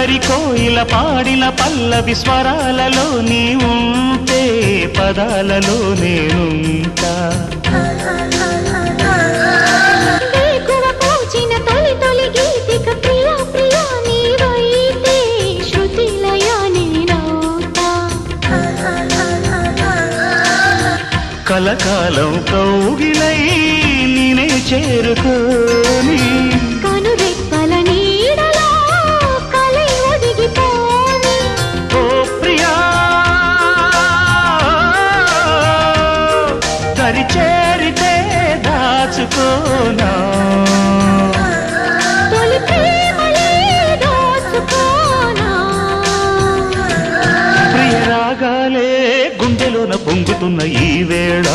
మరి కోయిల పాడిన పల్లవి స్వరాలలో నీ ఉంటే పదాలలో నేనుంటా కలకాలం కౌగిలై నేనే చేరుకోని కనురెప్పల నీడలో కలై ఒదిగిపోని ఓ ప్రియా దరి చేరితే దాచుకోనా తొలి ప్రేమలే దోచుకోనా ప్రియ రాగాలే గుండెలోన పొంగుతున్న ఈ వేళ